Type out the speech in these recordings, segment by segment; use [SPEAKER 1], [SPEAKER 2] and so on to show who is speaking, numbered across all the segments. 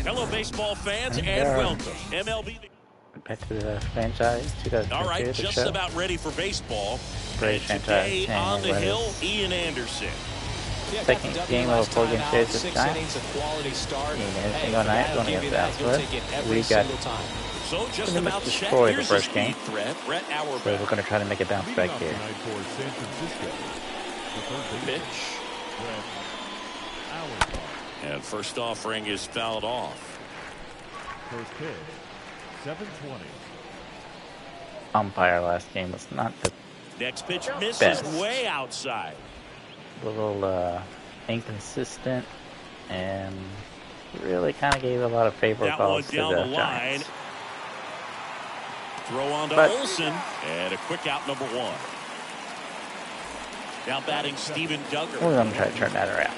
[SPEAKER 1] Hello, baseball fans, and welcome. MLB.
[SPEAKER 2] Back to the franchise. 2022.
[SPEAKER 1] All right, just
[SPEAKER 2] show.
[SPEAKER 1] about ready for baseball.
[SPEAKER 2] Great
[SPEAKER 1] Today on the hill,
[SPEAKER 2] is
[SPEAKER 1] Ian Anderson.
[SPEAKER 2] second game of a 4-game series this time. Everything on night going against Alpha. We got
[SPEAKER 1] So just
[SPEAKER 2] pretty
[SPEAKER 1] about
[SPEAKER 2] much
[SPEAKER 1] to check.
[SPEAKER 2] destroyed the
[SPEAKER 1] Here's
[SPEAKER 2] first
[SPEAKER 1] the
[SPEAKER 2] game.
[SPEAKER 1] speed threat, Brett
[SPEAKER 2] So
[SPEAKER 1] Auerbach.
[SPEAKER 2] we're going to try to make a bounce back here.
[SPEAKER 1] Pitch. And first offering is fouled off.
[SPEAKER 3] First pitch, 720.
[SPEAKER 2] Umpire last game was not the
[SPEAKER 1] Next pitch misses
[SPEAKER 2] best.
[SPEAKER 1] way outside.
[SPEAKER 2] A little inconsistent and really kind of gave a lot of favorable
[SPEAKER 1] That one
[SPEAKER 2] calls to
[SPEAKER 1] down
[SPEAKER 2] the
[SPEAKER 1] the line.
[SPEAKER 2] Giants.
[SPEAKER 1] Throw on to
[SPEAKER 2] But-
[SPEAKER 1] Olsen, and a quick out number one. Now batting Steven Duggar.
[SPEAKER 2] We're going to try to turn that around.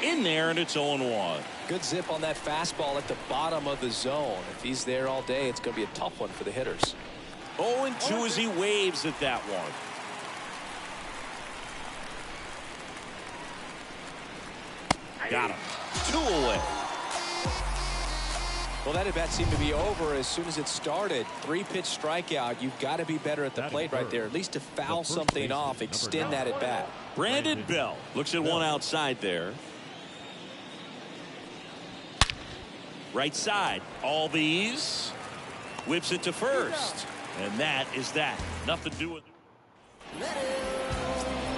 [SPEAKER 1] In there, and it's 0-1.
[SPEAKER 4] Good zip on that fastball at the bottom of the zone. If he's there all day, it's going to be a tough one for the hitters.
[SPEAKER 1] 0-2 as he waves at that one. Got him. 2 away.
[SPEAKER 4] Well, that at bat seemed to be over as soon as it started. 3-pitch strikeout. You've got to be better at the plate right there, at least to foul something off, extend that at bat.
[SPEAKER 1] Brandon Bell looks at one outside there. Right side. All these. Whips it to first. And that is that. Nothing to do with it.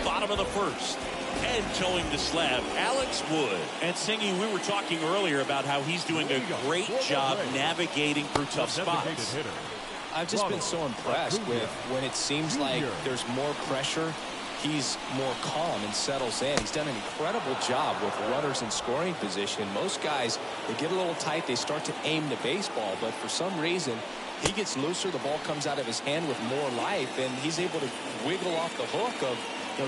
[SPEAKER 1] Bottom of the first. And towing the slab, Alex Wood. And Singy, we were talking earlier about how he's doing a great job navigating through tough spots.
[SPEAKER 4] I've just been so impressed with when it seems like there's more pressure, he's more calm and settles in. He's done an incredible job with runners in scoring position. Most guys, they get a little tight, they start to aim the baseball, but for some reason, he gets looser, the ball comes out of his hand with more life, and he's able to wiggle off the hook of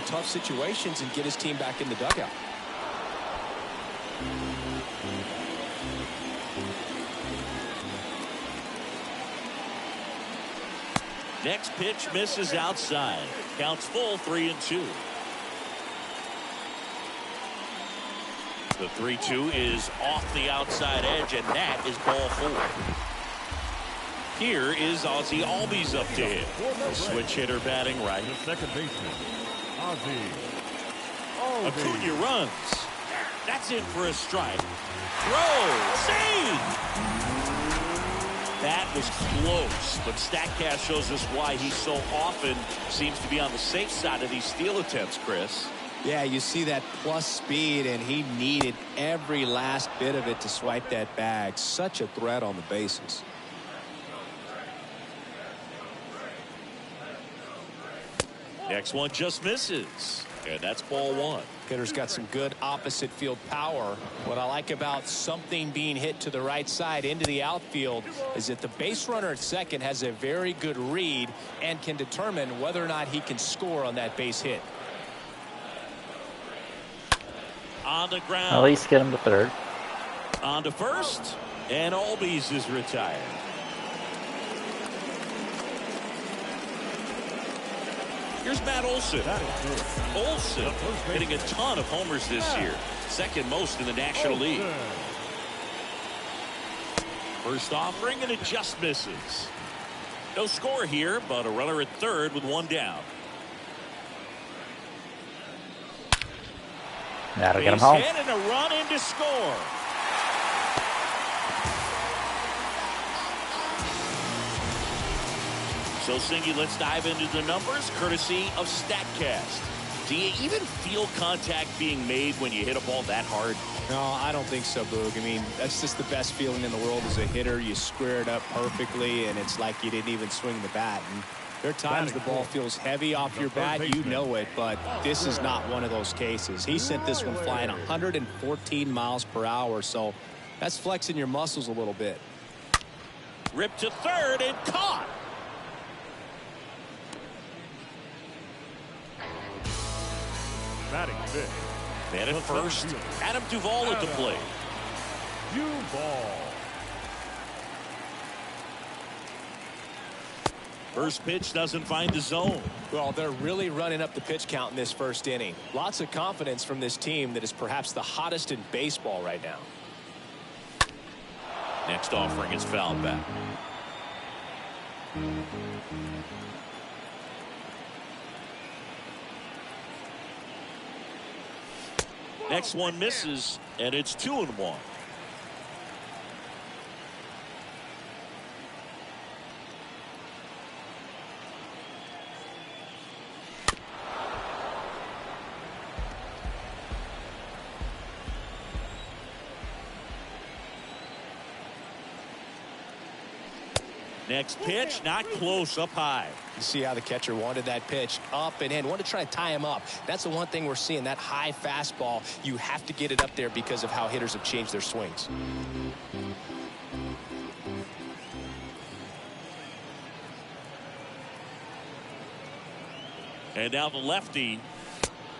[SPEAKER 4] tough situations and get his team back in the dugout.
[SPEAKER 1] Next pitch misses outside. Counts full, 3-2. The 3-2 is off the outside edge, and that is ball 4. Here is Ozzie Albies up to hit. The switch hitter batting right.
[SPEAKER 3] The second baseman, Ozzie.
[SPEAKER 1] Acuna runs. That's in for a strike. Throw. Save. That was close, but StatCast shows us why he so often seems to be on the safe side of these steal attempts, Chris.
[SPEAKER 4] Yeah, you see that plus speed, and he needed every last bit of it to swipe that bag. Such a threat on the bases.
[SPEAKER 1] Next one just misses. And that's ball 1.
[SPEAKER 4] Hitter's got some good opposite field power. What I like about something being hit to the right side into the outfield is that the base runner at second has a very good read and can determine whether or not he can score on that base hit.
[SPEAKER 1] On the ground.
[SPEAKER 2] At least get him to third.
[SPEAKER 1] On to first. And Albies is retired. Here's Matt Olson. Olson hitting a ton of homers this year. Second most in the National League. First offering, and it just misses. No score here, but a runner at third with one down.
[SPEAKER 2] That'll get him home.
[SPEAKER 1] Hit and a run in to score. So, Singy, let's dive into the numbers, courtesy of StatCast. Do you even feel contact being made when you hit a ball that hard?
[SPEAKER 4] No, I don't think so, Boog. I mean, that's just the best feeling in the world as a hitter. You square it up perfectly, and it's like you didn't even swing the bat. And there are times the ball feels heavy off your bat. You know it, but this is not one of those cases. He sent this one flying 114 miles per hour, so that's flexing your muscles a little bit.
[SPEAKER 1] Ripped to third and caught.
[SPEAKER 3] Batting fifth.
[SPEAKER 1] Man at first, Adam Duvall at the plate.
[SPEAKER 3] Duvall.
[SPEAKER 1] First pitch doesn't find the zone.
[SPEAKER 4] Well, they're really running up the pitch count in this first inning. Lots of confidence from this team that is perhaps the hottest in baseball right now.
[SPEAKER 1] Next offering is fouled back. Next one misses, and it's 2-1. Next pitch, not close, up high.
[SPEAKER 4] You see how the catcher wanted that pitch up and in, wanted to try to tie him up. That's the one thing we're seeing, that high fastball. You have to get it up there because of how hitters have changed their swings.
[SPEAKER 1] And now the lefty,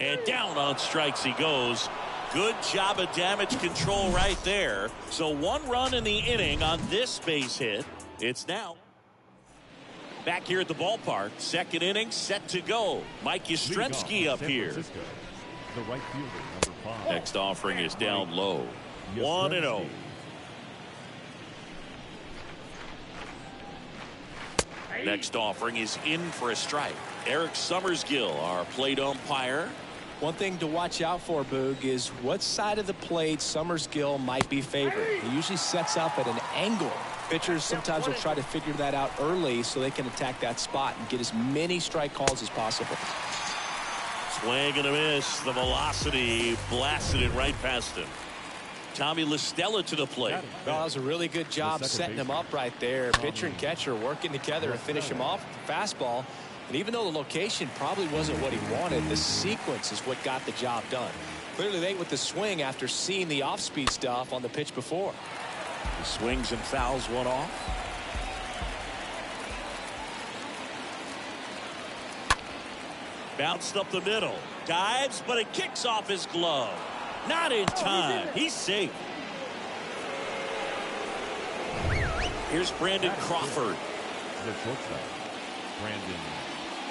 [SPEAKER 1] and down on strikes he goes. Good job of damage control right there. So 1 run in the inning on this base hit. It's now back here at the ballpark. Second inning set to go. Mike Yastrzemski up here.
[SPEAKER 3] The right fielder, number 5.
[SPEAKER 1] Next offering is down low. 1-0. Next offering is in for a strike. Eric Summersgill, our plate umpire.
[SPEAKER 4] One thing to watch out for, Boog, is what side of the plate Summersgill might be favored. He usually sets up at an angle. Pitchers sometimes will try to figure that out early so they can attack that spot and get as many strike calls as possible.
[SPEAKER 1] Swing and a miss. The velocity blasted it right past him. Tommy LaStella to the plate.
[SPEAKER 4] Well, that was a really good job setting him up right there. Pitcher and catcher working together to finish him off with the fastball. And even though the location probably wasn't what he wanted, the sequence is what got the job done. Clearly late with the swing after seeing the off-speed stuff on the pitch before.
[SPEAKER 1] He swings and fouls one off. Bounced up the middle. Dives, but it kicks off his glove. Not in time. He's safe. Here's Brandon Crawford.
[SPEAKER 3] The shortstop, Brandon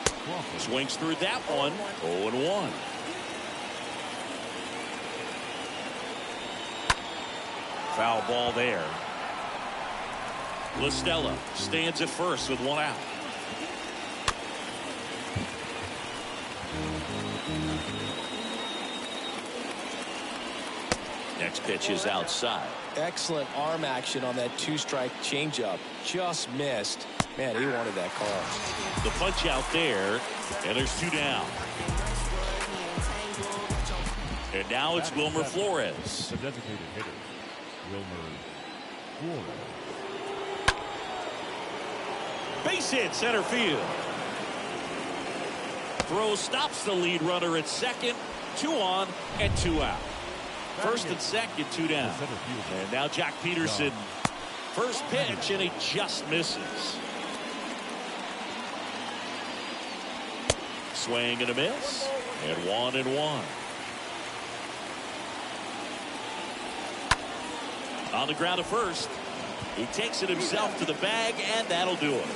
[SPEAKER 3] Crawford.
[SPEAKER 1] Swings through that one. 0-1. Foul ball there. LaStella stands at first with 1 out. Next pitch is outside.
[SPEAKER 4] Excellent arm action on that 2-strike changeup. Just missed. Man, he wanted that call.
[SPEAKER 1] The punch out there, and there's 2 down. And now it's Wilmer Flores.
[SPEAKER 3] The designated hitter, Wilmer Flores.
[SPEAKER 1] Base hit, center field. Throw stops the lead runner at second. 2 on and 2 out. First and second, 2 down. And now Jack Peterson. First pitch, and he just misses. Swing and a miss. And 1-1. On the ground at first. He takes it himself to the bag, and that'll do it.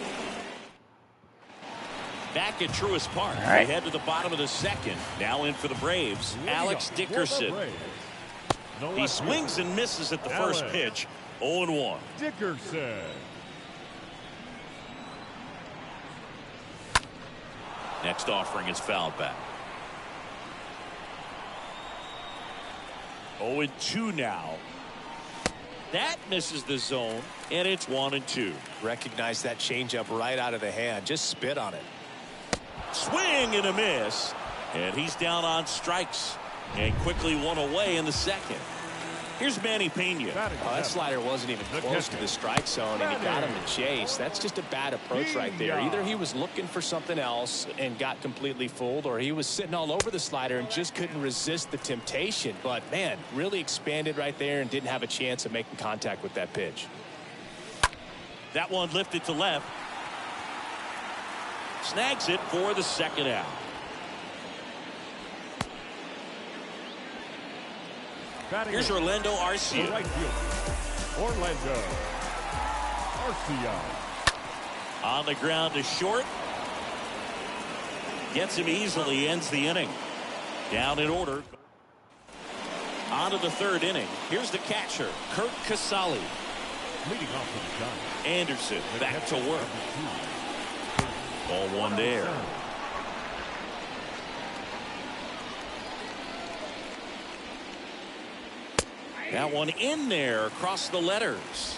[SPEAKER 1] Back at Truist Park.
[SPEAKER 2] Right.
[SPEAKER 1] They head to the bottom of the second. Now in for the Braves, Alex Dickerson. He swings and misses at the first pitch. 0-1.
[SPEAKER 3] Dickerson.
[SPEAKER 1] Next offering is fouled back. 0-2 now. That misses the zone, and it's 1-2.
[SPEAKER 4] Recognize that changeup right out of the hand. Just spit on it.
[SPEAKER 1] Swing and a miss, and he's down on strikes, and quickly 1 away in the second. Here's Manny Pena.
[SPEAKER 4] That slider wasn't even close to the strike zone, and he got him to chase. That's just a bad approach right there. Either he was looking for something else and got completely fooled, or he was sitting all over the slider and just couldn't resist the temptation. But, man, really expanded right there and didn't have a chance of making contact with that pitch.
[SPEAKER 1] That one lifted to left. Snags it for the second out. Here's Orlando Arcia.
[SPEAKER 3] Right field, Orlando Arcia.
[SPEAKER 1] On the ground to short. Gets him easily, ends the inning. Down in order. On to the third inning. Here's the catcher, Kurt Casale.
[SPEAKER 3] Leading off with the gun.
[SPEAKER 1] Anderson back to work. Ball one there. That one in there across the letters.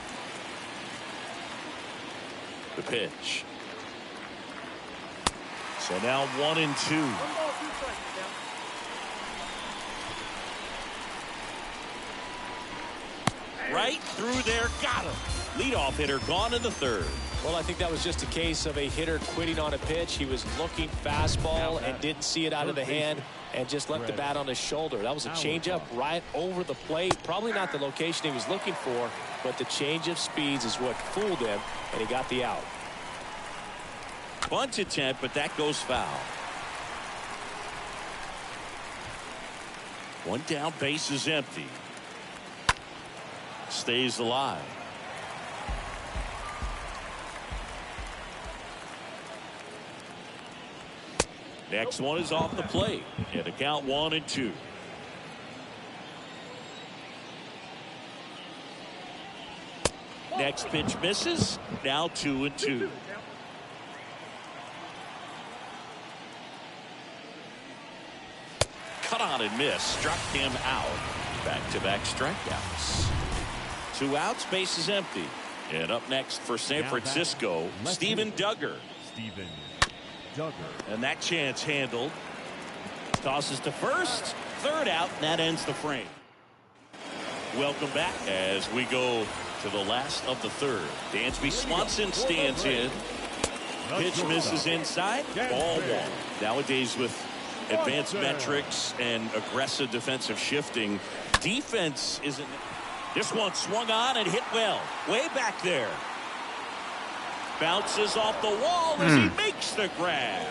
[SPEAKER 1] The pitch. So now 1-2. Right through there, got him. Leadoff hitter gone in the third.
[SPEAKER 4] Well, I think that was just a case of a hitter quitting on a pitch. He was looking fastball and didn't see it out of the hand and just left the bat on his shoulder. That was a changeup right over the plate. Probably not the location he was looking for, but the change of speeds is what fooled him, and he got the out.
[SPEAKER 1] Bunt attempt, but that goes foul. One down, base is empty. Stays alive. Next one is off the plate. And the count 1-2. Next pitch misses. Now 2-2. Cut on and miss. Struck him out. Back-to-back strikeouts. 2 outs, base is empty. And up next for San Francisco, Steven Duggar.
[SPEAKER 3] Steven Duggar.
[SPEAKER 1] And that chance handled. Tosses to first. Third out, and that ends the frame. Welcome back as we go to the last of the third. Dansby Swanson stands in. Pitch misses inside. Ball one. Nowadays with advanced metrics and aggressive defensive shifting, defense isn't. This one swung on and hit well. Way back there. Bounces off the wall as he makes the grab.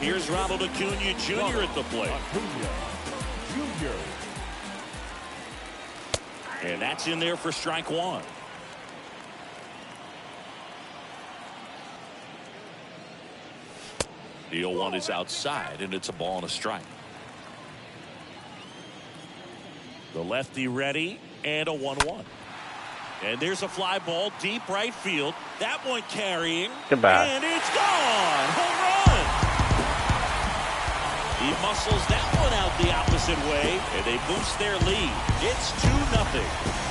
[SPEAKER 1] Here's Ronald Acuna Jr. at the plate. And that's in there for strike one. The 0-1 is outside, and it's a ball and a strike. The lefty ready, and a 1-1. And there's a fly ball deep right field. That one carrying.
[SPEAKER 2] Goodbye.
[SPEAKER 1] And it's gone. Home run. He muscles that one out the opposite way, and they boost their lead. It's 2-0.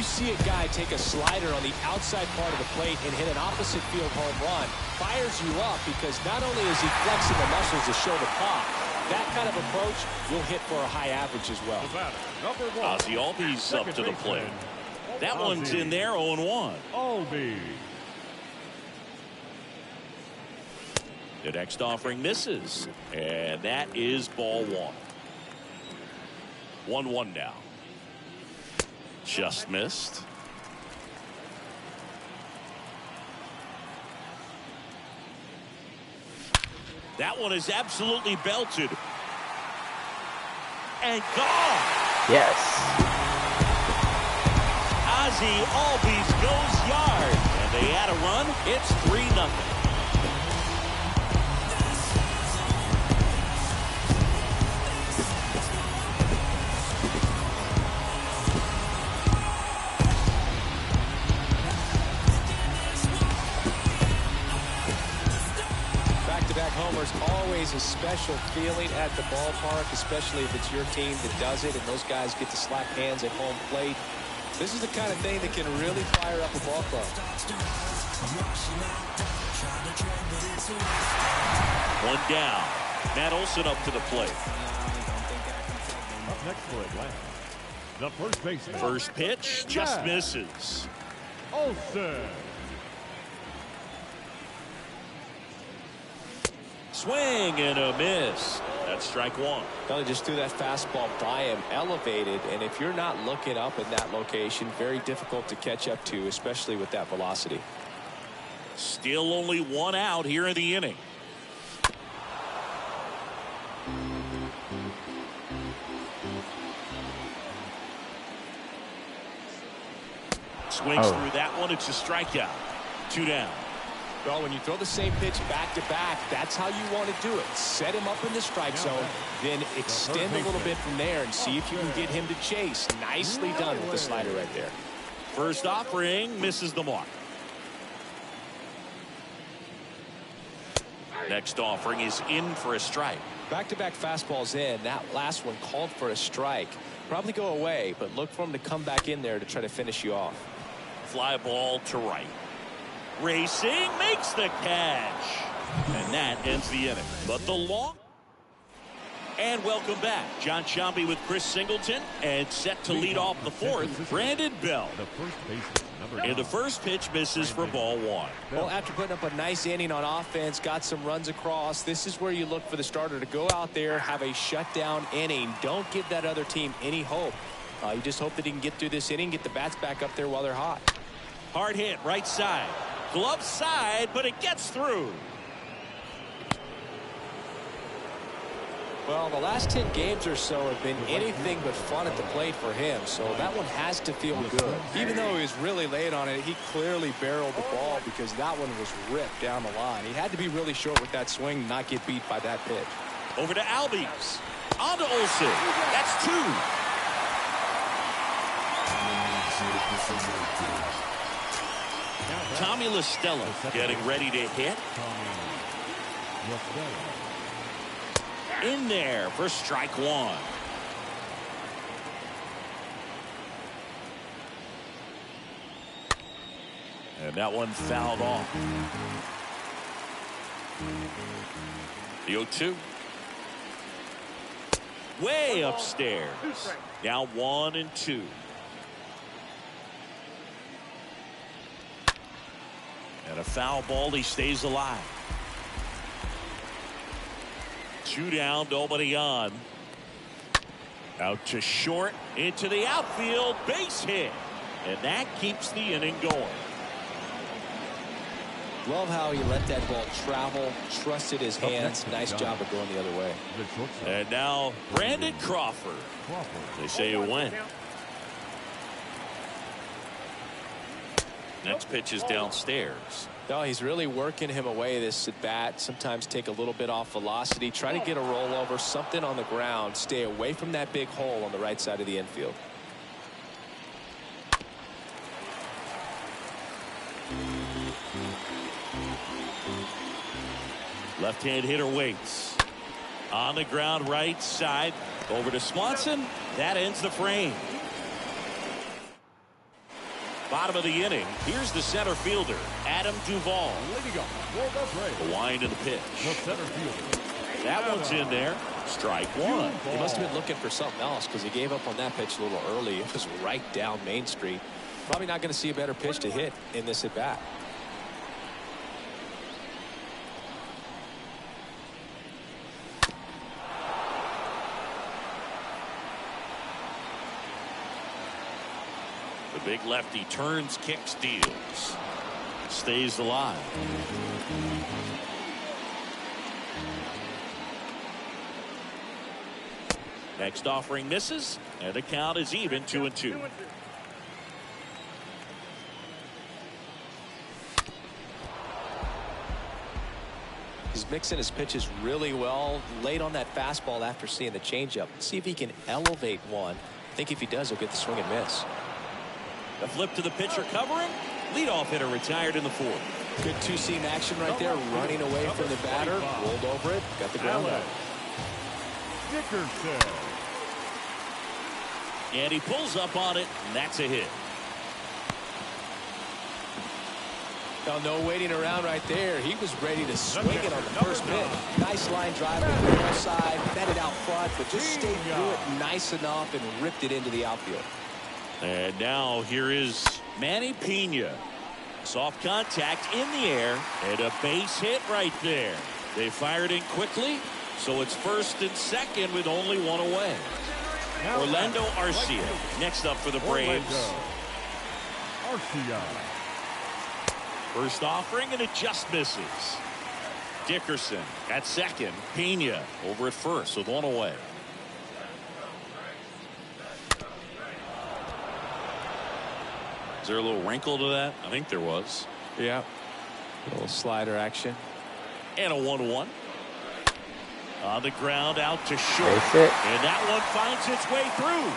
[SPEAKER 4] See a guy take a slider on the outside part of the plate and hit an opposite field home run, fires you up because not only is he flexing the muscles to show the pop, that kind of approach will hit for a high average as well.
[SPEAKER 1] Ozzie Albies up to the plate. That one's in there, 0-1.
[SPEAKER 3] Albies.
[SPEAKER 1] The next offering misses, and that is ball one. 1-1 now. Just missed. That one is absolutely belted. And gone.
[SPEAKER 2] Yes.
[SPEAKER 1] Ozzie Albies goes yard. And they add a run. It's 3-0.
[SPEAKER 4] Homers, always a special feeling at the ballpark, especially if it's your team that does it and those guys get to slap hands at home plate. This is the kind of thing that can really fire up a ball club.
[SPEAKER 1] One down. Matt Olson up to the plate.
[SPEAKER 3] Up next for Atlanta, the first baseman.
[SPEAKER 1] First pitch just misses.
[SPEAKER 3] Olson.
[SPEAKER 1] Swing and a miss. That's strike one.
[SPEAKER 4] Belly just threw that fastball by him, elevated, and if you're not looking up in that location, very difficult to catch up to, especially with that velocity.
[SPEAKER 1] Still only one out here in the inning. Swings through that one. It's a strikeout. 2 down.
[SPEAKER 4] Well, when you throw the same pitch back to back, that's how you want to do it. Set him up in the strike zone, then extend a little bit from there and see if you can get him to chase. Nicely done with the slider right there.
[SPEAKER 1] First offering misses the mark. Next offering is in for a strike.
[SPEAKER 4] Back-to-back fastballs in. That last one called for a strike. Probably go away, but look for him to come back in there to try to finish you off.
[SPEAKER 1] Fly ball to right. Racing makes the catch. And that ends the inning. But the long... And welcome back. John Sciambi with Chris Singleton. And set to lead off the fourth, Brandon Belt.
[SPEAKER 3] The first baseman, number 9.
[SPEAKER 1] And the first pitch misses for ball 1.
[SPEAKER 4] Well, after putting up a nice inning on offense, got some runs across, this is where you look for the starter to go out there, have a shutdown inning. Don't give that other team any hope. You just hope that he can get through this inning, get the bats back up there while they're hot.
[SPEAKER 1] Hard hit, right side. Glove side, but it gets through.
[SPEAKER 4] Well, the last 10 games or so have been anything but fun at the plate for him, so that one has to feel good. Even though he was really late on it, he clearly barreled the ball because that one was ripped down the line. He had to be really short with that swing, not get beat by that pitch.
[SPEAKER 1] Over to Albies. On to Olsen. That's 2. Tommy LaStella getting ready to hit. In there for strike 1. And that one fouled off. The 0-2. Way upstairs. Now 1-2. And a foul ball. He stays alive. 2 down, nobody on. Out to short, into the outfield, base hit. And that keeps the inning going.
[SPEAKER 4] Love how he let that ball travel, trusted his hands. Nice job of going the other way.
[SPEAKER 1] And now Brandon Crawford. They say it went. Next pitch is downstairs.
[SPEAKER 4] No, he's really working him away this at bat. Sometimes take a little bit off velocity. Try to get a rollover, something on the ground. Stay away from that big hole on the right side of the infield.
[SPEAKER 1] Left-hand hitter waits. On the ground right side. Over to Swanson. That ends the frame. Bottom of the inning. Here's the center fielder, Adam Duvall. The wind of the pitch. That one's in there. Strike 1.
[SPEAKER 4] He must have been looking for something else because he gave up on that pitch a little early. It was right down Main Street. Probably not going to see a better pitch to hit in this at bat.
[SPEAKER 1] The big lefty turns, kicks, deals. Stays alive. Next offering misses, and the count is even 2-2.
[SPEAKER 4] He's mixing his pitches really well. Late on that fastball after seeing the changeup. See if he can elevate one. I think if he does, he'll get the swing and miss.
[SPEAKER 1] The flip to the pitcher covering. Leadoff hitter retired in the 4th.
[SPEAKER 4] Good two-seam action right there. Running away from the batter. Rolled over it. Got the ground out.
[SPEAKER 1] And he pulls up on it, and that's a hit.
[SPEAKER 4] No waiting around right there. He was ready to swing it on the first pitch. Nice line drive to the left side. Met it out front, but just stayed through it nice enough and ripped it into the outfield.
[SPEAKER 1] And now here is Manny Pena. Soft contact in the air and a base hit right there. They fired in quickly, so it's first and second with only one away. Orlando Arcia next up for the Braves. First offering, and it just misses. Dickerson at second. Pena over at first with one away. Is there a little wrinkle to that? I think there was.
[SPEAKER 4] Yeah. A little slider action.
[SPEAKER 1] And a 1-1. On the ground, out to short. And that one finds its way through.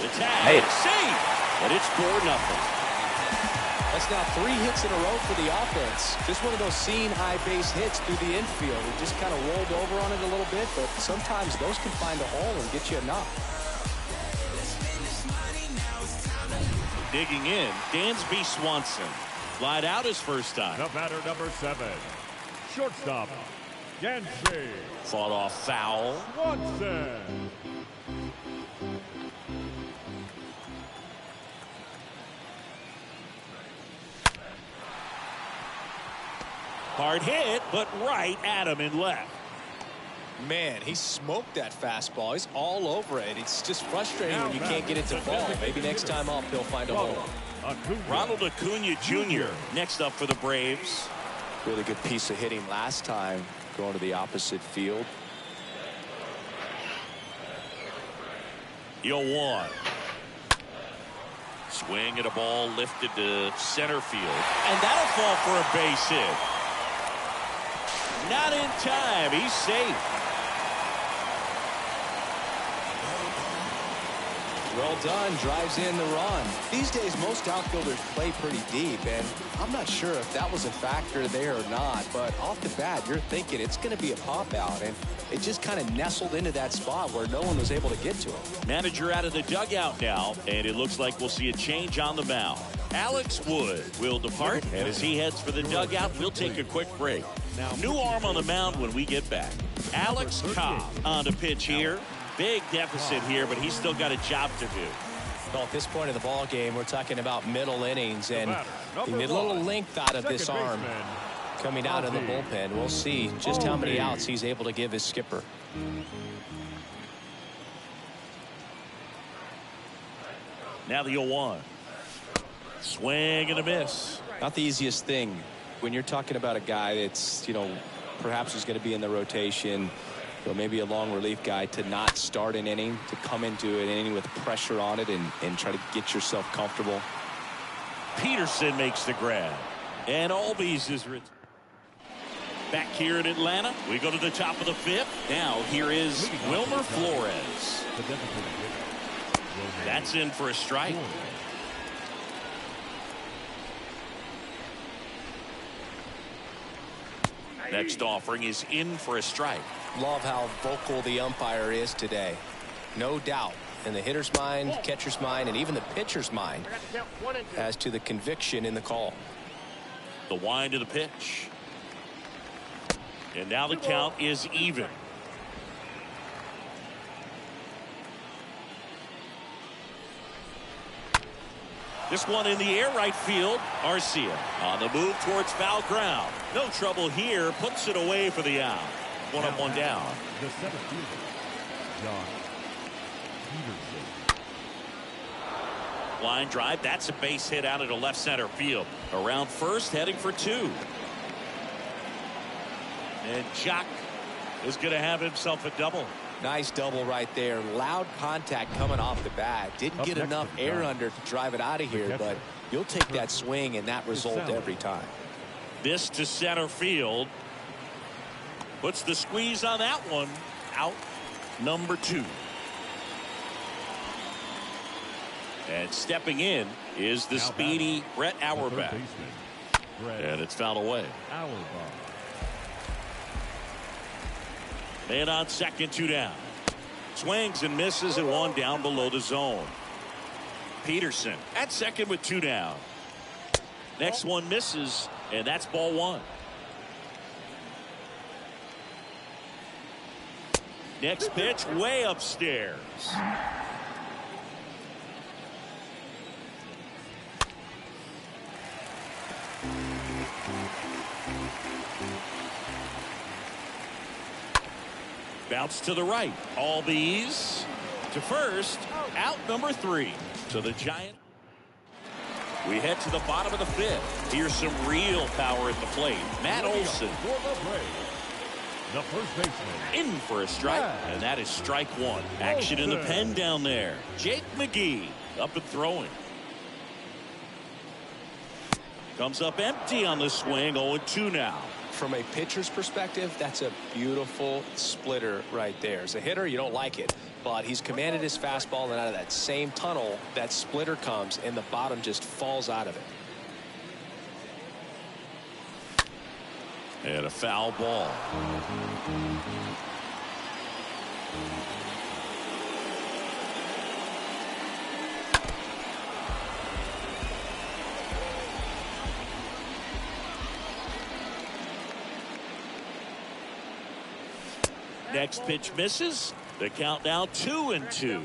[SPEAKER 1] The tag, save, and it's 4-0.
[SPEAKER 4] That's now 3 hits in a row for the offense. Just one of those seeing high base hits through the infield. He just kind of rolled over on it a little bit, but sometimes those can find a hole and get you a knock.
[SPEAKER 1] Digging in, Dansby Swanson. Flied out his first time.
[SPEAKER 3] The batter, number 7. Shortstop, Dansby.
[SPEAKER 1] Fought off foul.
[SPEAKER 3] Swanson.
[SPEAKER 1] Hard hit, but right at him and left.
[SPEAKER 4] Man, he smoked that fastball. He's all over it. It's just frustrating when you can't get it to fall. Maybe next time up he'll find a hole.
[SPEAKER 1] Ronald Acuna Jr. next up for the Braves.
[SPEAKER 4] Really good piece of hitting last time, going to the opposite field.
[SPEAKER 1] 0-1. Swing at a ball lifted to center field. And that'll fall for a base hit. Not in time. He's safe.
[SPEAKER 4] Well done. Drives in the run. These days, most outfielders play pretty deep, and I'm not sure if that was a factor there or not, but off the bat, you're thinking it's going to be a pop-out, and it just kind of nestled into that spot where no one was able to get to it.
[SPEAKER 1] Manager out of the dugout now, and it looks like we'll see a change on the mound. Alex Wood will depart, and as he heads for the dugout, we'll take a quick break. New arm on the mound when we get back. Alex Cobb on the pitch here. Big deficit here, but he's still got a job to do.
[SPEAKER 4] Well, at this point of the ball game, we're talking about middle innings, and you need a little length out of this arm coming out of the bullpen. We'll see just how many outs he's able to give his skipper.
[SPEAKER 1] Now the 0-1. Swing and a miss.
[SPEAKER 4] Not the easiest thing when you're talking about a guy that's, perhaps is going to be in the rotation, maybe a long relief guy, to not start an inning, to come into an inning with pressure on it and try to get yourself comfortable.
[SPEAKER 1] Peterson makes the grab. And Albies is back here in Atlanta. We go to the top of the 5th. Now here is Wilmer Flores. That's in for a strike. Next offering is in for a strike.
[SPEAKER 4] Love how vocal the umpire is today. No doubt in the hitter's mind, catcher's mind, and even the pitcher's mind as to the conviction in the call.
[SPEAKER 1] The wind of the pitch. And now the count is even. This one in the air, right field. Arcia on the move towards foul ground. No trouble here. Puts it away for the out. One up, one down.
[SPEAKER 3] The 7th fielder, John Peterson.
[SPEAKER 1] Line drive. That's a base hit out into left center field. Around first, heading for 2. And Jock is going to have himself a double.
[SPEAKER 4] Nice double right there. Loud contact coming off the bat. Didn't get enough air under to drive it out of here, but you'll take that swing and that result every time.
[SPEAKER 1] This to center field. Puts the squeeze on that one. Out number 2. And stepping in is the speedy Brett Auerbach. And it's fouled away. Man on second, 2 down. Swings and misses and 1 down below the zone. Peterson at second with 2 down. Next one misses, and that's ball 1. Next pitch way upstairs. Bounce to the right. Albies to first. Out number 3. So the Giant. We head to the bottom of the 5th. Here's some real power at the plate. Matt Olson.
[SPEAKER 3] The first baseman.
[SPEAKER 1] In for a strike, and that is strike 1. Action in the pen down there. Jake McGee up and throwing. Comes up empty on the swing. 0-2 now.
[SPEAKER 4] From a pitcher's perspective, that's a beautiful splitter right there. As a hitter, you don't like it, but he's commanded his fastball, and out of that same tunnel, that splitter comes, and the bottom just falls out of it.
[SPEAKER 1] And a foul ball. Next pitch misses. The count now 2-2.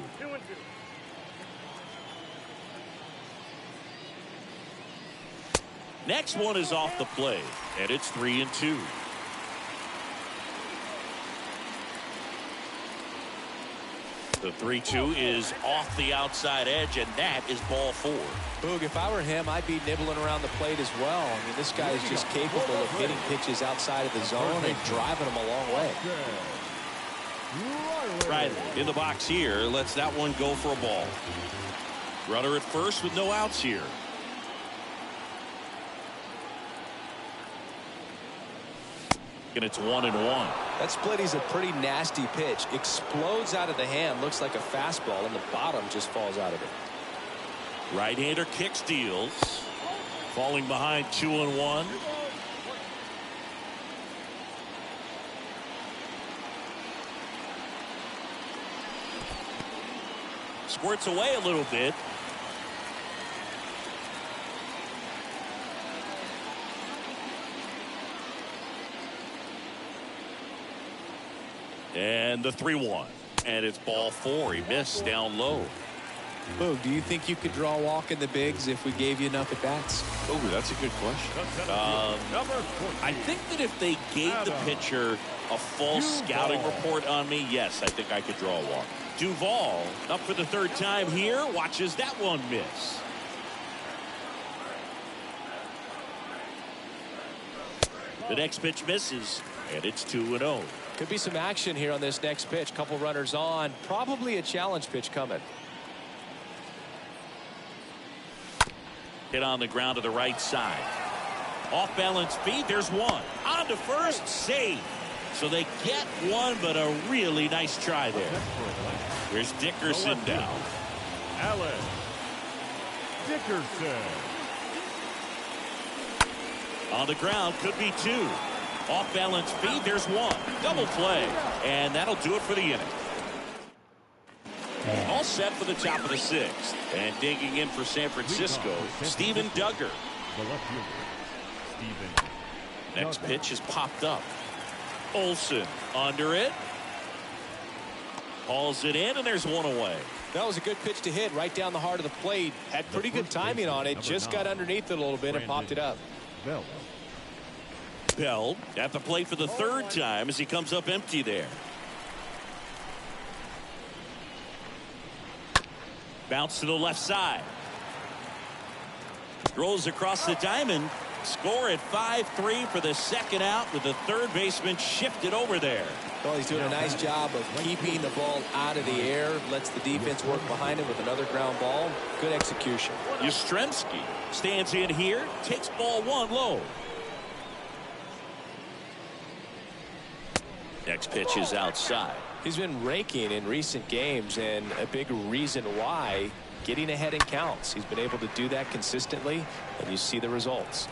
[SPEAKER 1] Next one is off the plate, and it's 3-2. The 3-2 is off the outside edge, and that is ball 4.
[SPEAKER 4] Boog, if I were him, I'd be nibbling around the plate as well. I mean, this guy is just capable of hitting pitches outside of the zone and driving them a long way.
[SPEAKER 1] Right in the box here, lets that one go for a ball. Runner at first with no outs here. And it's 1-1.
[SPEAKER 4] That splitty's a pretty nasty pitch. Explodes out of the hand, looks like a fastball, and the bottom just falls out of it.
[SPEAKER 1] Right-hander kick steals. Falling behind 2-1. Squirts away a little bit. And the 3-1. And it's ball 4. He missed down low.
[SPEAKER 4] Boog, do you think you could draw a walk in the bigs if we gave you enough at bats?
[SPEAKER 1] Oh, that's a good question. I think that if they gave the pitcher a full scouting report on me, yes, I think I could draw a walk. Duvall up for the 3rd time here. Watches that one miss. The next pitch misses, and it's 2-0.
[SPEAKER 4] Could be some action here on this next pitch. Couple runners on. Probably a challenge pitch coming.
[SPEAKER 1] Hit on the ground to the right side. Off balance feed. There's one. On to first. Save. So they get one, but a really nice try there. Here's Dickerson down.
[SPEAKER 3] Alan Dickerson.
[SPEAKER 1] On the ground. Could be 2. Off balance feed. There's one. Double play. And that'll do it for the inning. All set for the top of the 6th. And digging in for San Francisco, Steven Duggar. Next pitch is popped up. Olson under it. Hauls it in, and there's one away.
[SPEAKER 4] That was a good pitch to hit right down the heart of the plate. Had pretty good timing on it. Just got underneath it a little bit and popped it up.
[SPEAKER 1] Bell at the plate for the 3rd time as he comes up empty there. Bounce to the left side. Throws across the diamond. Score at 5-3 for the 2nd out with the 3rd baseman shifted over there.
[SPEAKER 4] Well, he's doing a nice job of keeping the ball out of the air. Lets the defense work behind him with another ground ball. Good execution.
[SPEAKER 1] Yastrzemski stands in here. Takes ball 1 low. Next pitch is outside.
[SPEAKER 4] He's been raking in recent games, and a big reason why, getting ahead in counts. He's been able to do that consistently, and you see the results.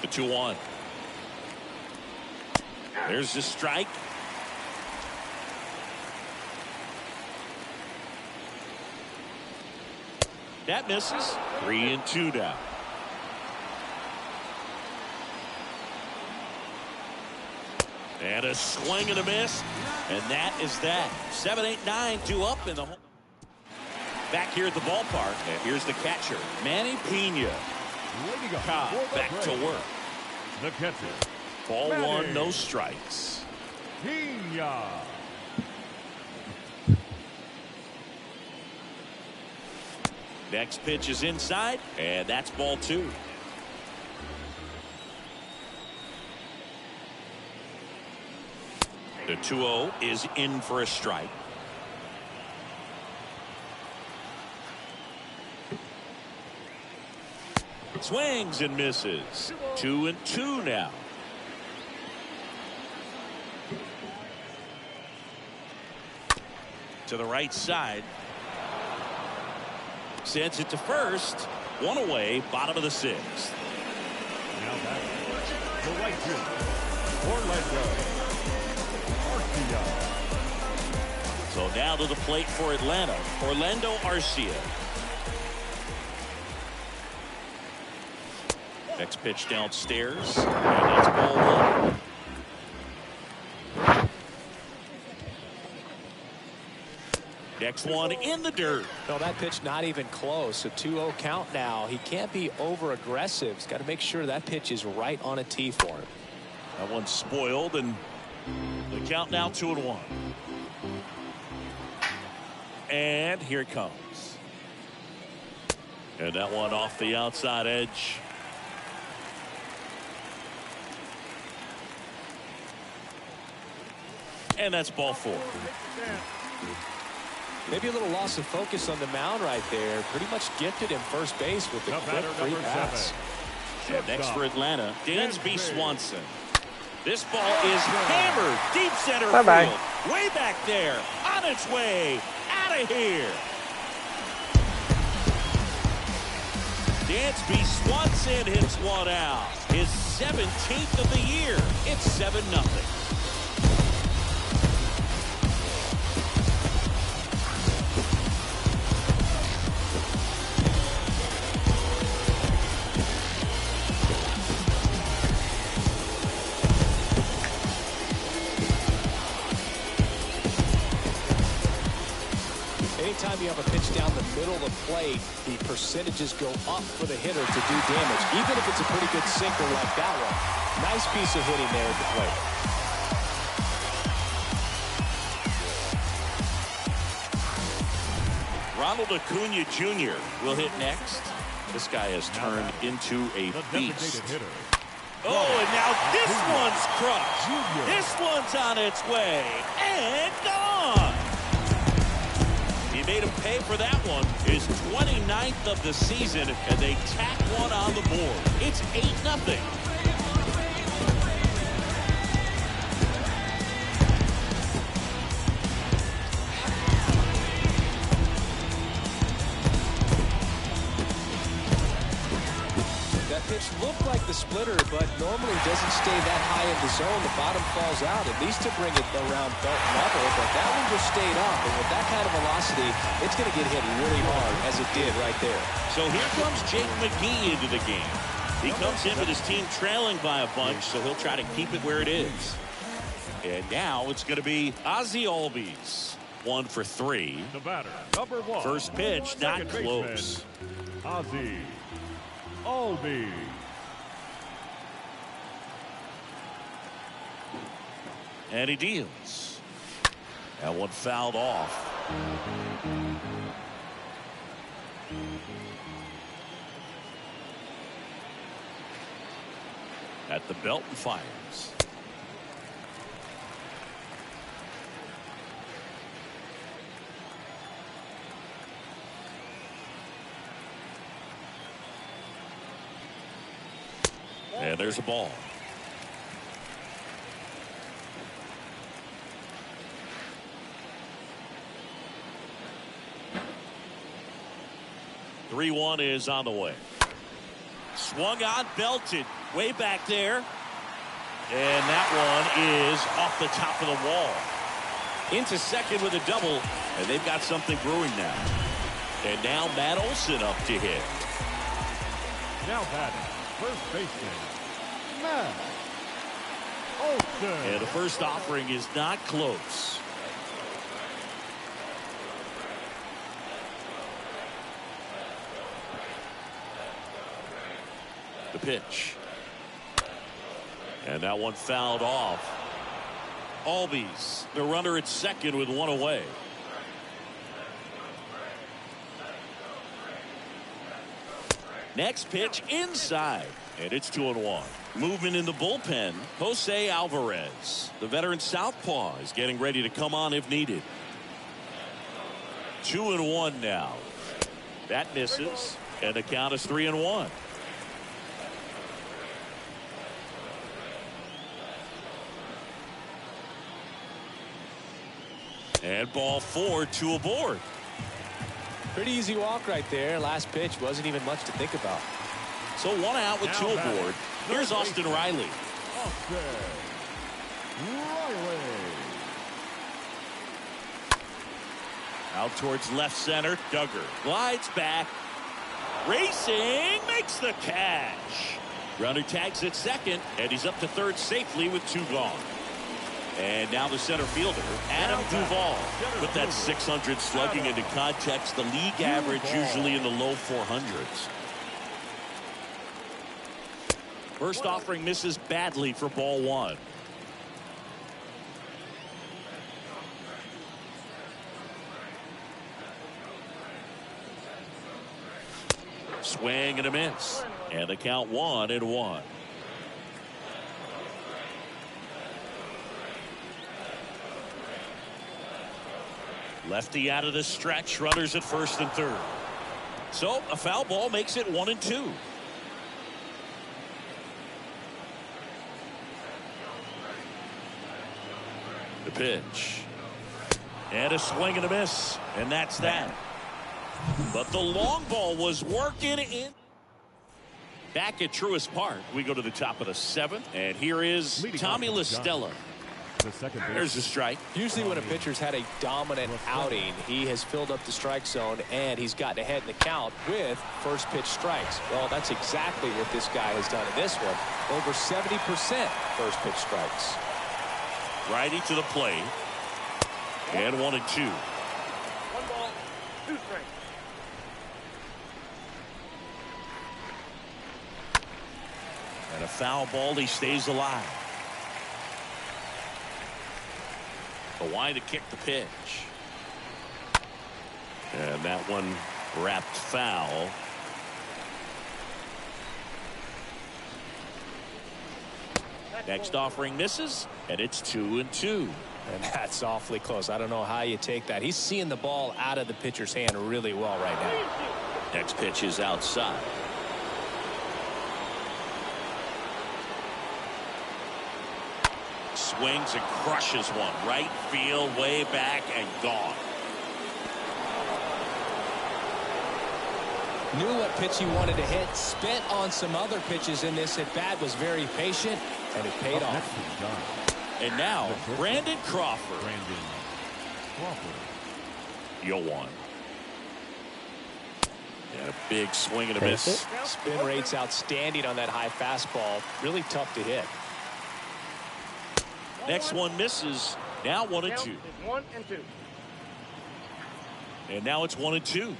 [SPEAKER 1] The 2-1. There's the strike. That misses. 3-2 now. And a swing and a miss. And that is that. 7, 8, 9, 2 up in the home. Back here at the ballpark. And here's the catcher, Manny Pena. Cobb back to work.
[SPEAKER 3] The catcher.
[SPEAKER 1] Ball
[SPEAKER 3] Manny.
[SPEAKER 1] 1, no strikes.
[SPEAKER 3] Pena.
[SPEAKER 1] Next pitch is inside, and that's ball 2. The 2-0 is in for a strike. Swings and misses. 2-2 now. To the right side. Sends it to first. 1 away, bottom of the 6th.
[SPEAKER 3] Now back. The right field. Orlando.
[SPEAKER 1] So now to the plate for Atlanta, Orlando Arcia. Next pitch downstairs, and that's ball 1. Next one in the dirt.
[SPEAKER 4] No, that pitch not even close. A 2-0 count now. He can't be over aggressive. He's got to make sure that pitch is right on a tee for him.
[SPEAKER 1] That one's spoiled, and the count now 2-1. And here it comes. And that one off the outside edge. And that's ball 4.
[SPEAKER 4] Maybe a little loss of focus on the mound right there. Pretty much gifted him first base with the quick free pass.
[SPEAKER 1] And next for Atlanta, Dansby Swanson. This ball is hammered deep center field. Way back there. On its way. Out of here. Dansby Swanson hits one out. His 17th of the year. It's 7-0.
[SPEAKER 4] Anytime you have a pitch down the middle of the plate, the percentages go up for the hitter to do damage, even if it's a pretty good sinker like that one. Nice piece of hitting there at the plate.
[SPEAKER 1] Ronald Acuna Jr. will hit next. This guy has turned into a beast. Oh, and now this one's crushed. This one's on its way. And gone. He made him pay for that one. His 29th of the season, and they tack one on the board. It's 8-0.
[SPEAKER 4] Pitch looked like the splitter, but normally doesn't stay that high in the zone. The bottom falls out, at least to bring it around belt level, but that one just stayed up, and with that kind of velocity, it's going to get hit really hard, as it did right there.
[SPEAKER 1] So here comes Jake McGee into the game. He comes in with his team trailing by a bunch, so he'll try to keep it where it is. And now it's going to be Ozzie Albies. 1 for 3.
[SPEAKER 3] The batter, number 1.
[SPEAKER 1] First pitch, not close.
[SPEAKER 3] Ozzie Albies.
[SPEAKER 1] And he deals. That one fouled off. At the belt and fires. And there's a ball. Three 1 is on the way. Swung on, belted, way back there. And that one is off the top of the wall. Into second with a double, and they've got something brewing now. And now Matt Olson up to hit.
[SPEAKER 3] Now batting, first baseman, Matt Olson.
[SPEAKER 1] And the first offering is not close. The pitch. And that one fouled off. Albies, the runner at second with one away. Next pitch inside, and it's 2-1. Movement in the bullpen. Jose Alvarez, the veteran southpaw, is getting ready to come on if needed. 2-1 now. That misses, and the count is 3-1. And ball 4, 2 aboard.
[SPEAKER 4] Pretty easy walk right there. Last pitch wasn't even much to think about.
[SPEAKER 1] So 1 out with 2 aboard. Here's Austin Riley. Out towards left center. Duggar glides back. Racing, makes the catch. Runner tags at second, and he's up to third safely with 2 gone. And now the center fielder, Adam Duvall. Put that 600 slugging into context. The league average usually in the low 400s. First offering misses badly for ball 1. Swing and a miss. And the count 1-1. Lefty out of the stretch. Runners at first and third. So a foul ball makes it 1-2. The pitch. And a swing and a miss. And that's that. But the long ball was working in. Back at Truist Park, we go to the top of the 7th. And here is Tommy La Stella. There's a strike.
[SPEAKER 4] Usually when a pitcher's had a dominant outing, he has filled up the strike zone and he's gotten ahead in the count with first pitch strikes. Well, that's exactly what this guy has done in this one. Over 70% first pitch strikes.
[SPEAKER 1] Righty to the plate. And 1-2.
[SPEAKER 5] 1 ball, 2 strikes.
[SPEAKER 1] And a foul ball, he stays alive. Kawhi to kick the pitch. And that one wrapped foul. Next offering misses, and it's 2-2.
[SPEAKER 4] And that's awfully close. I don't know how you take that. He's seeing the ball out of the pitcher's hand really well right now.
[SPEAKER 1] Next pitch is outside. Swings and crushes one. Right field, way back, and gone.
[SPEAKER 4] Knew what pitch he wanted to hit. Spent on some other pitches in this at bat. Was very patient, and it paid off.
[SPEAKER 1] And now, Brandon Crawford. You'll want. And a big swing and a miss.
[SPEAKER 4] Spin rate's outstanding on that high fastball. Really tough to hit.
[SPEAKER 1] Next one misses. Now 1-2.
[SPEAKER 5] 1-2.
[SPEAKER 1] And now it's 1-2.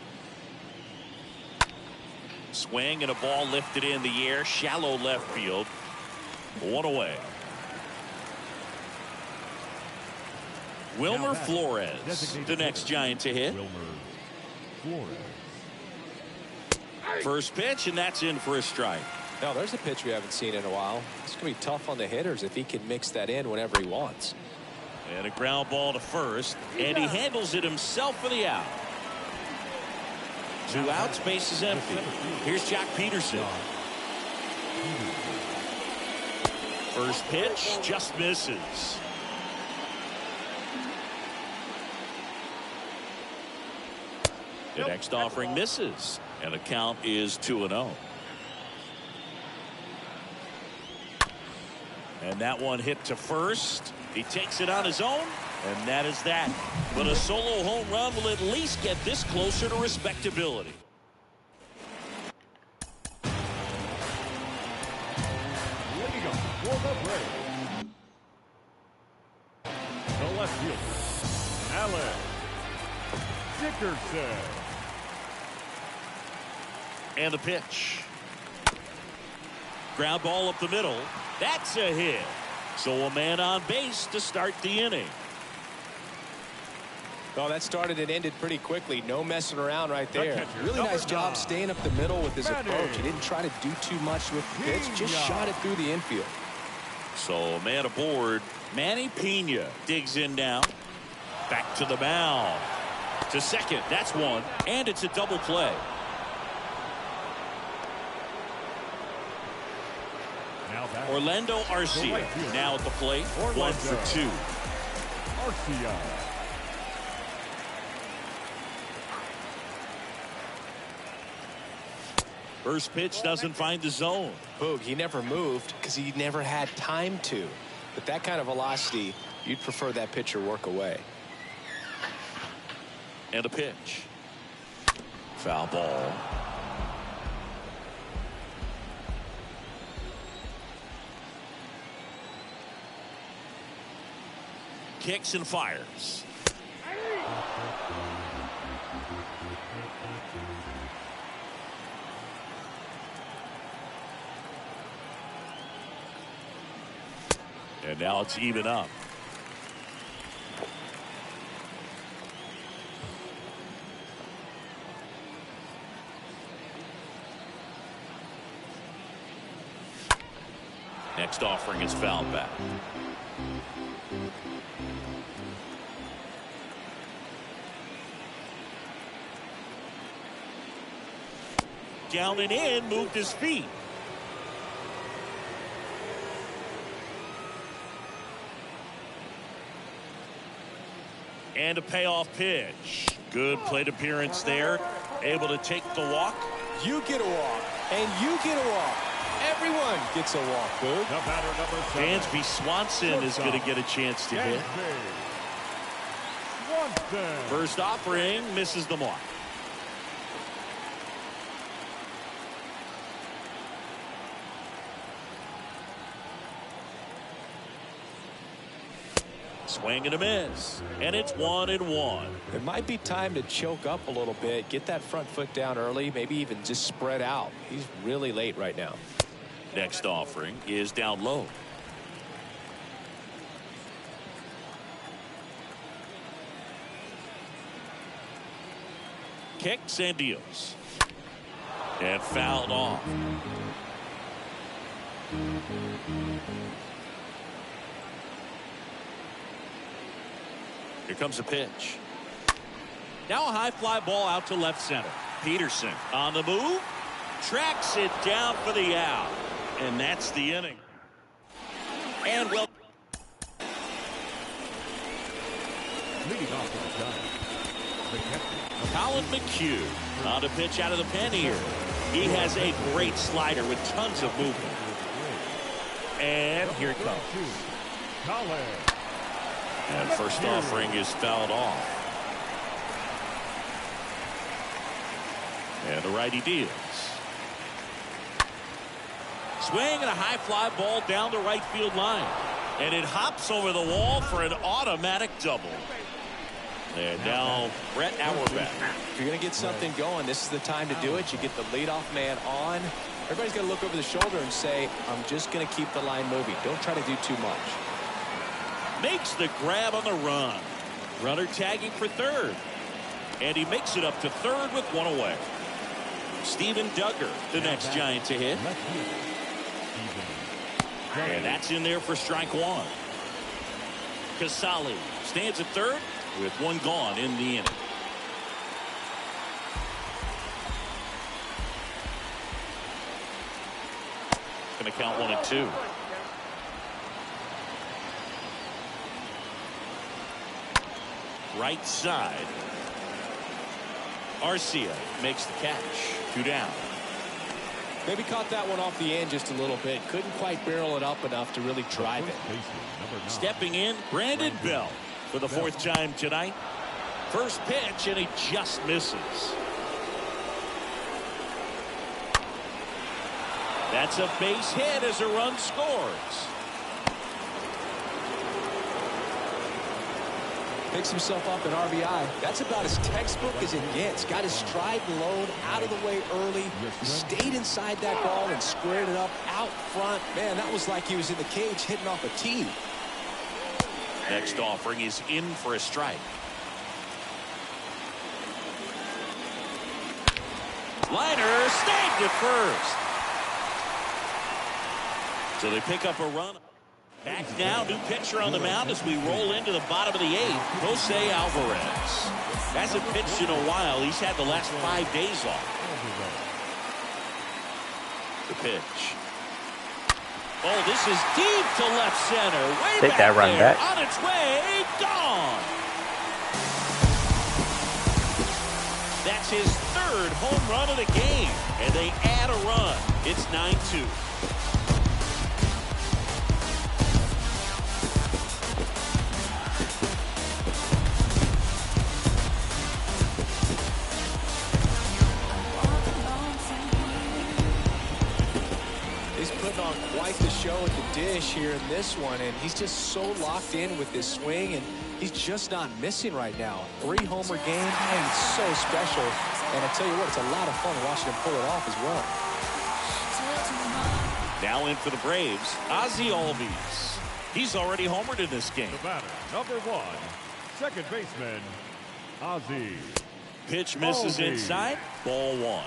[SPEAKER 1] Swing and a ball lifted in the air. Shallow left field. 1 away. Wilmer Flores, the next Giant to hit. First pitch, and that's in for a strike.
[SPEAKER 4] Now, there's a pitch we haven't seen in a while. It's going to be tough on the hitters if he can mix that in whenever he wants.
[SPEAKER 1] And a ground ball to first, and he handles it himself for the out. 2 outs, base is empty. Here's Jock Peterson. First pitch just misses. The next offering misses, and the count is 2-0. And that one hit to first. He takes it on his own, and that is that. But a solo home run will at least get this closer to respectability.
[SPEAKER 3] Leading up for the break, the left fielder, Alex Dickerson.
[SPEAKER 1] And the pitch. Ground ball up the middle. That's a hit. So a man on base to start the inning.
[SPEAKER 4] Well, that started and ended pretty quickly. No messing around right there. Really nice job staying up the middle with his approach. He didn't try to do too much with the pitch. Just shot it through the infield.
[SPEAKER 1] So, man aboard. Manny Pena digs in now. Back to the mound. To second. That's one. And it's a double play. Orlando Arcia now at the plate. 1 for 2.
[SPEAKER 3] Arcia.
[SPEAKER 1] First pitch doesn't find the zone.
[SPEAKER 4] Boog, he never moved because he never had time to. But that kind of velocity, you'd prefer that pitcher work away.
[SPEAKER 1] And a pitch. Foul ball. Kicks and fires. And now it's even up. Next offering is fouled back. Down and in, moved his feet. And a payoff pitch. Good plate appearance there. Able to take the walk.
[SPEAKER 4] You get a walk, and you get a walk. Everyone gets a walk, Boog.
[SPEAKER 3] The batter, number 7.
[SPEAKER 1] Dansby Swanson is going to get a chance to hit.
[SPEAKER 3] Swanson.
[SPEAKER 1] First offering misses the mark. Swing and a miss. And it's 1-1.
[SPEAKER 4] It might be time to choke up a little bit, get that front foot down early, maybe even just spread out. He's really late right now.
[SPEAKER 1] Next offering is down low. Kicks and deals. And fouled off. Here comes a pitch. Now a high fly ball out to left center. Peterson on the move. Tracks it down for the out. And that's the inning. And well.
[SPEAKER 3] Leading off with the Giants.
[SPEAKER 1] Colin McHugh on the pitch out of the pen here. He has a great slider with tons of movement. And here it comes.
[SPEAKER 3] Colin.
[SPEAKER 1] And first offering is fouled off. And the righty deals. Swing and a high fly ball down the right field line. And it hops over the wall for an automatic double. And now Brett Auerbach.
[SPEAKER 4] If you're going to get something going, this is the time to do it. You get the leadoff man on. Everybody's got to look over the shoulder and say, I'm just going to keep the line moving. Don't try to do too much.
[SPEAKER 1] Makes the grab on the run. Runner tagging for third. And he makes it up to third with one away. Steven Duggar, the next Giant to hit. And that's in there for strike one. Casali stands at third with one gone in the inning. Going to count 1-2. Right side. Arcia makes the catch. 2 down.
[SPEAKER 4] Maybe caught that one off the end just a little bit. Couldn't quite barrel it up enough to really drive it.
[SPEAKER 1] Stepping in, Brandon Bell for the 4th time tonight. First pitch, and he just misses. That's a base hit as a run scores.
[SPEAKER 4] Picks himself up an RBI. That's about as textbook as it gets. Got his stride load out of the way early. Stayed inside that ball and squared it up out front. Man, that was like he was in the cage hitting off a tee.
[SPEAKER 1] Next offering is in for a strike. Liner snagged at first. So they pick up a run. Back now, new pitcher on the mound as we roll into the bottom of the 8th. Jose Alvarez hasn't pitched in a while. He's had the last 5 days off. The pitch. Oh, this is deep to left center. Way
[SPEAKER 2] Take
[SPEAKER 1] back
[SPEAKER 2] that run
[SPEAKER 1] there.
[SPEAKER 2] back.
[SPEAKER 1] On its way, gone. That's his 3rd home run of the game. And they add a run. It's 9-2.
[SPEAKER 4] On quite the show at the dish here in this one, and he's just so locked in with his swing, and he's just not missing right now. 3-homer game, man, it's so special, and I tell you what, it's a lot of fun watching him pull it off as well.
[SPEAKER 1] Now in for the Braves, Ozzie Albies. He's already homered in this game.
[SPEAKER 3] The batter, number 1, second baseman, Ozzie.
[SPEAKER 1] Pitch misses inside, ball 1.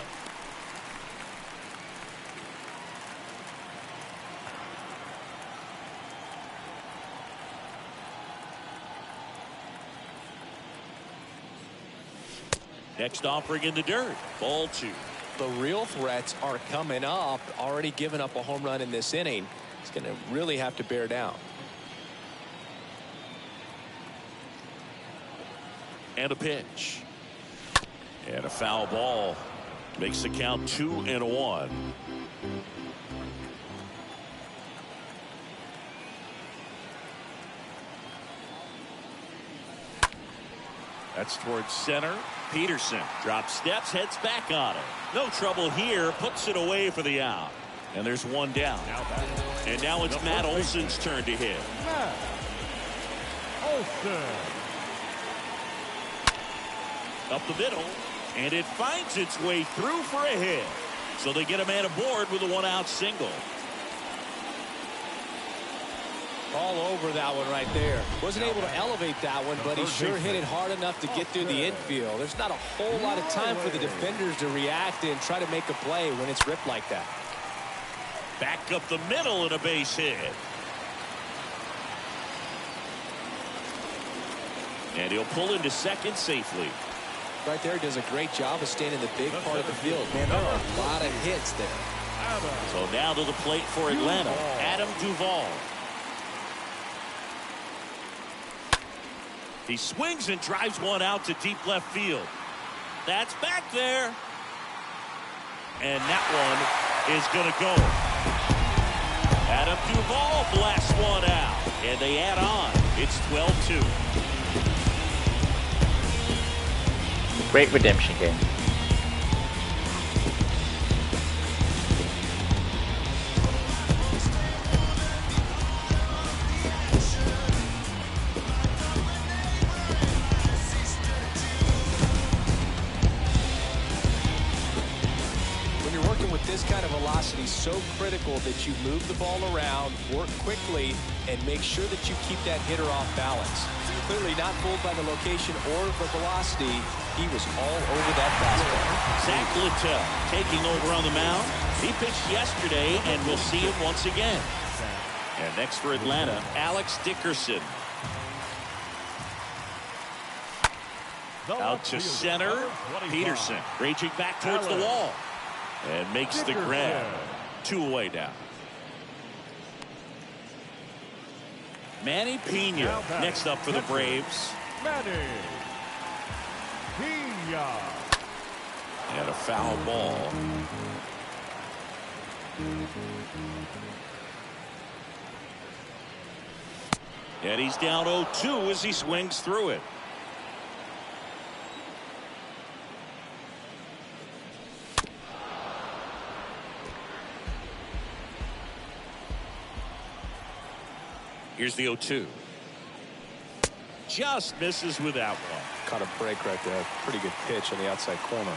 [SPEAKER 1] Next offering in the dirt. Ball 2.
[SPEAKER 4] The real threats are coming up. Already given up a home run in this inning. He's going to really have to bear down.
[SPEAKER 1] And a pitch. And a foul ball. Makes the count 2-1. That's towards center. Peterson drops steps, heads back on it. No trouble here, puts it away for the out. And there's one down. And now it's Matt Olson's turn to hit.
[SPEAKER 3] Matt Olson.
[SPEAKER 1] Up the middle, and it finds its way through for a hit. So they get a man aboard with a 1-out single.
[SPEAKER 4] All over that one right there. Wasn't able to elevate that one, but he sure hit it hard enough to get through the infield. There's not a whole lot of time for the defenders to react and try to make a play when it's ripped like that.
[SPEAKER 1] Back up the middle and a base hit. And he'll pull into second safely.
[SPEAKER 4] Right there, does a great job of staying in the big part of the field. Man, there are a lot of hits there.
[SPEAKER 1] So now to the plate for Atlanta, Adam Duvall. He swings and drives one out to deep left field. That's back there. And that one is going to go. Adam Duvall blasts one out. And they add on. It's 12-2.
[SPEAKER 2] Great redemption game.
[SPEAKER 4] This kind of velocity is so critical that you move the ball around, work quickly, and make sure that you keep that hitter off balance. Clearly not fooled by the location or the velocity. He was all over that fastball.
[SPEAKER 1] Zach Littell taking over on the mound. He pitched yesterday, and we'll see him once again. And next for Atlanta, Alex Dickerson. Out to center, Peterson raging back towards the wall. And makes the grab. 2 away now. Manny Pena next up for the Braves.
[SPEAKER 3] Manny Pena.
[SPEAKER 1] And a foul ball. And he's down 0-2 as he swings through it. Here's the 0-2. Just misses with that one.
[SPEAKER 4] Caught a break right there. Pretty good pitch on the outside corner.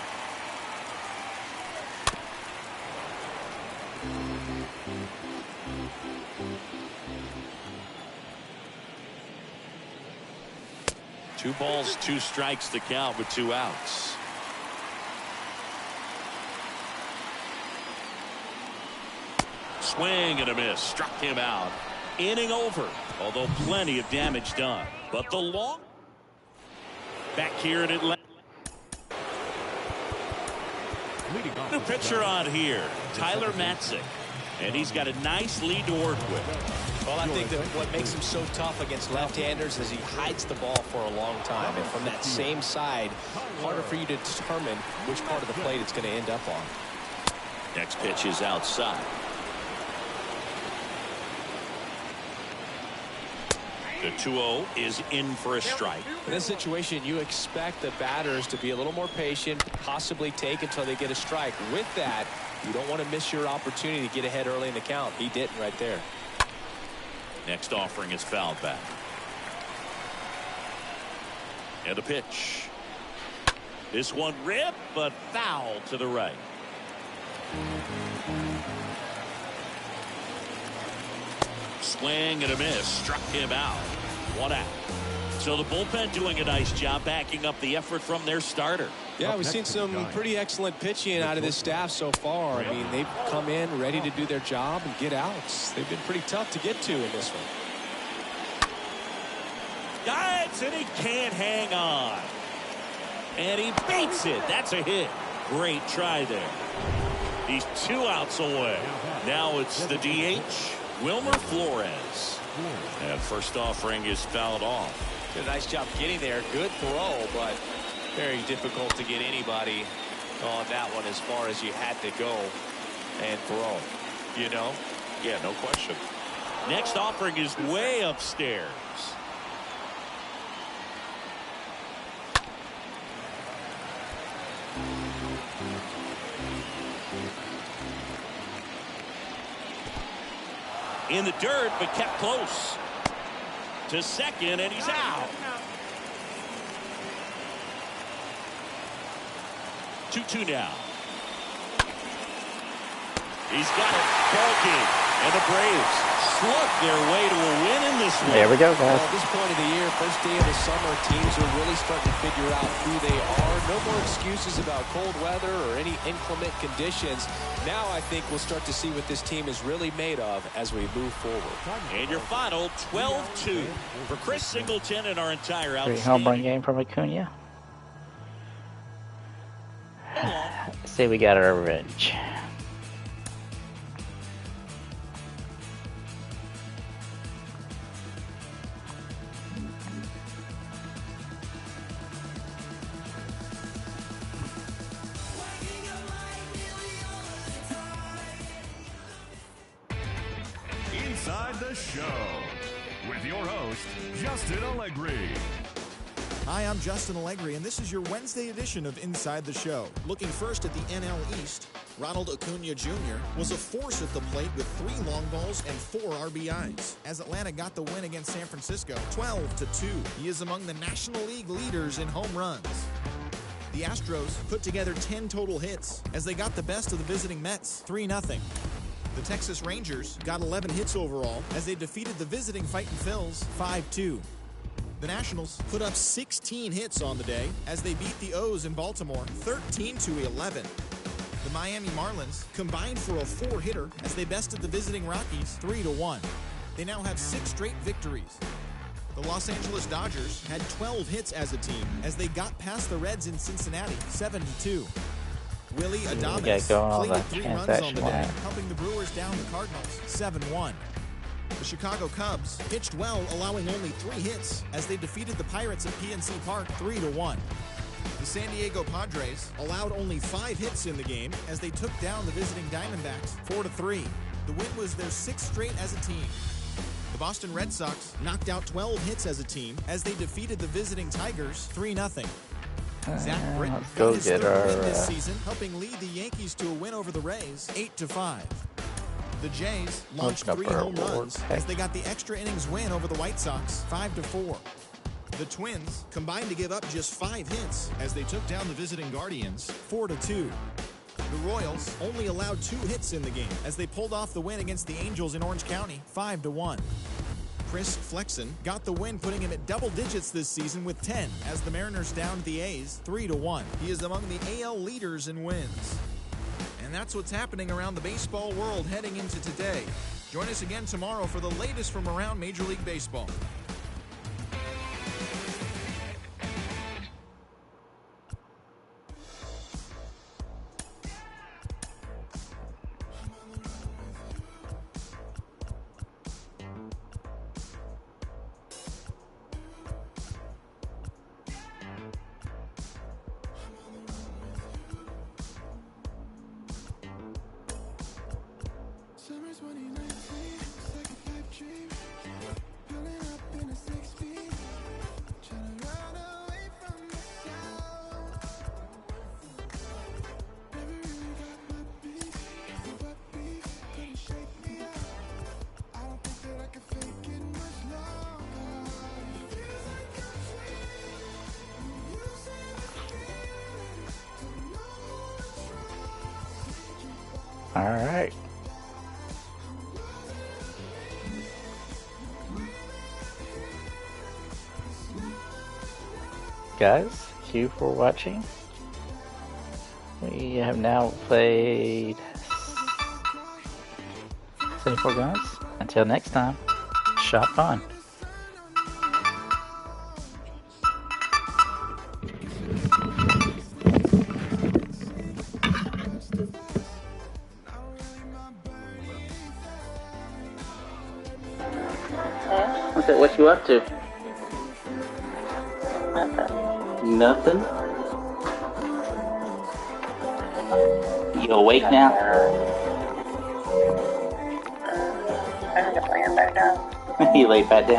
[SPEAKER 1] Two balls, 2 strikes to count with 2 outs. Swing and a miss. Struck him out. Inning over. Although plenty of damage done. But the long. Back here in Atlanta. New pitcher on here. Tyler Matzik. And he's got a nice lead to work with.
[SPEAKER 4] Well, I think that what makes him so tough against left-handers is he hides the ball for a long time. And from that same side, harder for you to determine which part of the plate it's going to end up on.
[SPEAKER 1] Next pitch is outside. The 2-0 is in for a strike.
[SPEAKER 4] In this situation, you expect the batters to be a little more patient, possibly take until they get a strike. With that, you don't want to miss your opportunity to get ahead early in the count. He didn't right there.
[SPEAKER 1] Next offering is fouled back. And a pitch. This one ripped, but foul to the right. Swing and a miss. Struck him out. 1 out. So the bullpen doing a nice job backing up the effort from their starter.
[SPEAKER 4] Yeah, we've seen some pretty excellent pitching out of this staff so far. I mean, they've come in ready to do their job and get outs. They've been pretty tough to get to in this one.
[SPEAKER 1] Dives, and he can't hang on. And he beats it. That's a hit. Great try there. He's 2 outs away. Now it's the DH, Wilmer Flores. And first offering is fouled off.
[SPEAKER 4] Did a nice job getting there. Good throw, but very difficult to get anybody on that one as far as you had to go and throw. You know?
[SPEAKER 1] Yeah, no question. Next offering is way upstairs. In the dirt, but kept close to second, and he's out. 2-2 now. He's got it. Ball game. And the Braves slug their way to a win in this one.
[SPEAKER 2] There we go, guys.
[SPEAKER 4] Well, at this point of the year, first day of the summer, teams are really starting to figure out who they are. No more excuses about cold weather or any inclement conditions. Now I think we'll start to see what this team is really made of as we move forward.
[SPEAKER 1] And your final 12-2 for Chris Singleton and our entire
[SPEAKER 2] Great
[SPEAKER 1] outstanding.
[SPEAKER 2] home run game from Acuna. Say we got our revenge.
[SPEAKER 3] Inside the Show with your host, Justin Allegri.
[SPEAKER 6] Hi, I'm Justin Allegri, and this is your Wednesday edition of Inside the Show. Looking first at the NL East, Ronald Acuna Jr. was a force at the plate with 3 long balls and 4 RBIs. As Atlanta got the win against San Francisco, 12-2. He is among the National League leaders in home runs. The Astros put together 10 total hits as they got the best of the visiting Mets, 3-0. The Texas Rangers got 11 hits overall as they defeated the visiting Fightin' Phils 5-2. The Nationals put up 16 hits on the day as they beat the O's in Baltimore 13-11. The Miami Marlins combined for a 4-hitter as they bested the visiting Rockies 3-1. They now have 6 straight victories. The Los Angeles Dodgers had 12 hits as a team as they got past the Reds in Cincinnati 7-2. Willie Adames completed 3 runs on the day, helping the Brewers down the Cardinals 7-1. The Chicago Cubs pitched well, allowing only 3 hits as they defeated the Pirates at PNC Park 3-1. The San Diego Padres allowed only 5 hits in the game as they took down the visiting Diamondbacks 4-3. The win was their 6th straight as a team. The Boston Red Sox knocked out 12 hits as a team as they defeated the visiting Tigers 3-0. Zach Britton got his 3rd win this season, helping lead the Yankees to a win over the Rays 8-5. The Jays launched 3 home runs as they got the extra innings win over the White Sox 5-4. The Twins combined to give up just 5 hits as they took down the visiting Guardians 4-2. The Royals only allowed 2 hits in the game as they pulled off the win against the Angels in Orange County 5-1. Chris Flexen got the win, putting him at double digits this season with 10 as the Mariners downed the A's 3-1. He is among the AL leaders in wins. And that's what's happening around the baseball world heading into today. Join us again tomorrow for the latest from around Major League Baseball.
[SPEAKER 7] Summer 2019, second life dream. Pulling up in a 6-speed. Trying to run away from myself. Never really got my peace. So what beef couldn't shake me out. I don't think that I can fake it much longer. Feels like I'm dreaming. You say the feeling. Don't know what's wrong.
[SPEAKER 2] All right. Guys, thank you for watching. We have now played 74 guns. Until next time, shop on. What you up to? Nothing. You awake now?
[SPEAKER 8] I need to lay back down.
[SPEAKER 2] You lay back down.